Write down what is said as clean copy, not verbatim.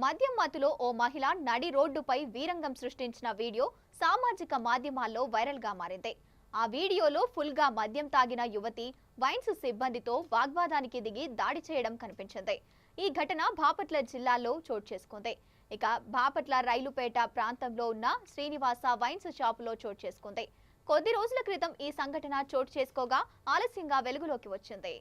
మద్యం మత్తులో ఓ మహిళ నడి రోడ్డుపై వీరంగం సృష్టించిన వీడియో సామాజిక మాధ్యమాల్లో వైరల్ గా మారింది. ఆ వీడియోలో ఫుల్ గా మద్యం తాగిన యువతి వైన్స్ సిబ్బందితో వాగ్వాదానికి దిగి దాడి చేయడం కనిపించింది. ఈ ఘటన బాపట్ల జిల్లాలో చోటు చేసుకుంది. ఇక బాపట్ల రైలుపేట ప్రాంతంలో ఉన్న శ్రీనివాస వైన్స్ షాపులో చోటు చేసుకుంది. కొద్ది రోజుల క్రితం ఈ సంఘటన చోటు చేసుకోగా ఆలస్యంగా వెలుగులోకి వచ్చింది.